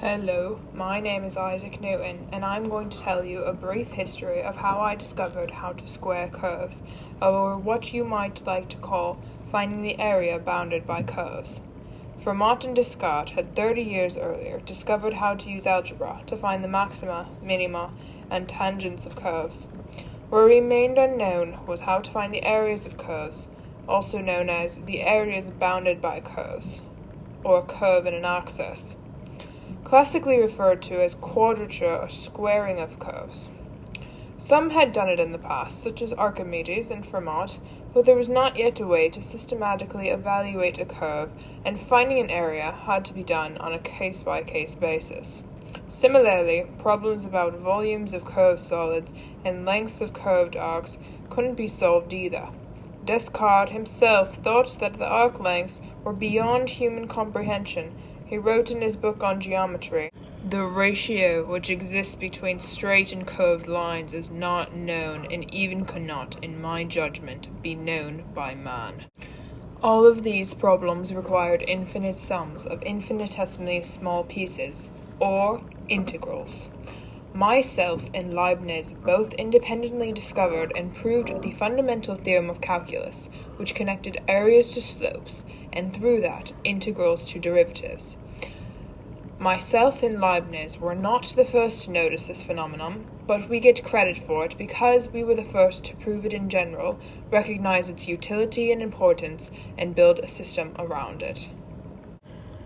Hello, my name is Isaac Newton, and I'm going to tell you a brief history of how I discovered how to square curves, or what you might like to call finding the area bounded by curves. Fermat and Descartes had 30 years earlier discovered how to use algebra to find the maxima, minima, and tangents of curves. What remained unknown was how to find the areas of curves, also known as the areas bounded by curves, or a curve in an axis, classically referred to as quadrature or squaring of curves. Some had done it in the past, such as Archimedes and Fermat, but there was not yet a way to systematically evaluate a curve, and finding an area had to be done on a case-by-case basis. Similarly, problems about volumes of curved solids and lengths of curved arcs couldn't be solved either. Descartes himself thought that the arc lengths were beyond human comprehension. He wrote in his book on geometry, "The ratio which exists between straight and curved lines is not known, and even cannot, in my judgment, be known by man." All of these problems required infinite sums of infinitesimally small pieces, or integrals. Myself and Leibniz both independently discovered and proved the fundamental theorem of calculus, which connected areas to slopes, and through that, integrals to derivatives. Myself and Leibniz were not the first to notice this phenomenon, but we get credit for it because we were the first to prove it in general, recognize its utility and importance, and build a system around it.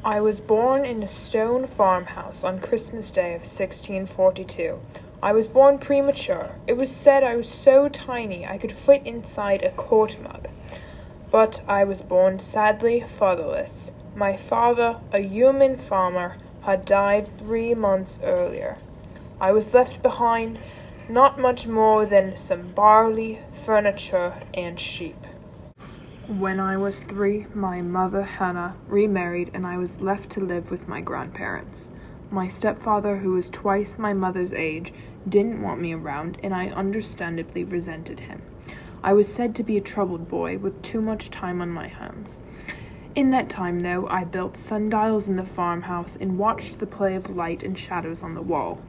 I was born in a stone farmhouse on Christmas Day of 1642. I was born premature. It was said I was so tiny I could fit inside a quart mug. But I was born sadly fatherless. My father, a human farmer, had died 3 months earlier. I was left behind not much more than some barley, furniture, and sheep. When I was 3, my mother, Hannah, remarried, and I was left to live with my grandparents. My stepfather, who was twice my mother's age, didn't want me around, and I understandably resented him. I was said to be a troubled boy with too much time on my hands. In that time, though, I built sundials in the farmhouse and watched the play of light and shadows on the wall.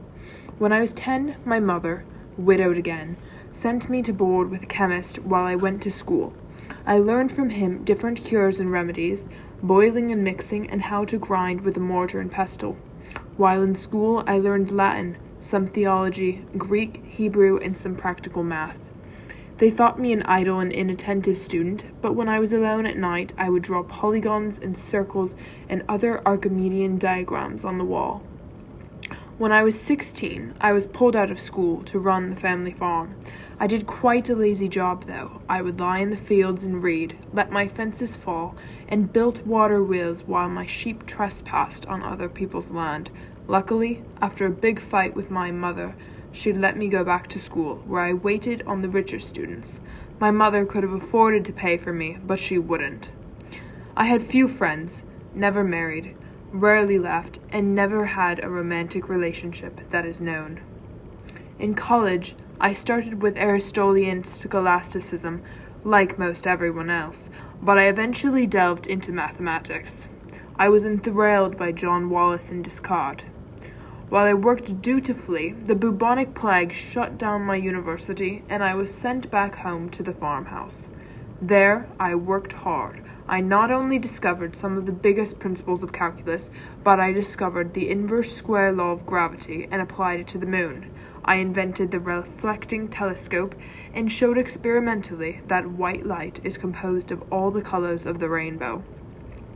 When I was 10, my mother, widowed again, sent me to board with a chemist while I went to school. I learned from him different cures and remedies, boiling and mixing, and how to grind with a mortar and pestle. While in school, I learned Latin, some theology, Greek, Hebrew, and some practical math. They thought me an idle and inattentive student, but when I was alone at night, I would draw polygons and circles and other Archimedean diagrams on the wall. When I was 16, I was pulled out of school to run the family farm. I did quite a lazy job, though. I would lie in the fields and read, let my fences fall, and built water wheels while my sheep trespassed on other people's land. Luckily, after a big fight with my mother, she'd let me go back to school, where I waited on the richer students. My mother could have afforded to pay for me, but she wouldn't. I had few friends, never married, rarely left, and never had a romantic relationship that is known. In college, I started with Aristotelian scholasticism, like most everyone else, but I eventually delved into mathematics. I was enthralled by John Wallis and Descartes. While I worked dutifully, the bubonic plague shut down my university, and I was sent back home to the farmhouse. There, I worked hard. I not only discovered some of the biggest principles of calculus, but I discovered the inverse square law of gravity and applied it to the moon. I invented the reflecting telescope and showed experimentally that white light is composed of all the colors of the rainbow.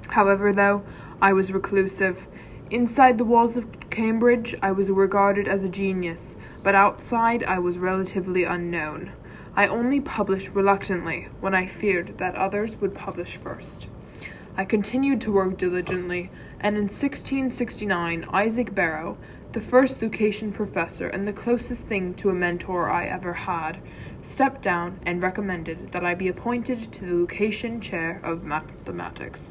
However, though, I was reclusive. Inside the walls of Cambridge, I was regarded as a genius, but outside I was relatively unknown. I only published reluctantly when I feared that others would publish first. I continued to work diligently, and in 1669, Isaac Barrow, the first Lucasian professor and the closest thing to a mentor I ever had, stepped down and recommended that I be appointed to the Lucasian chair of mathematics.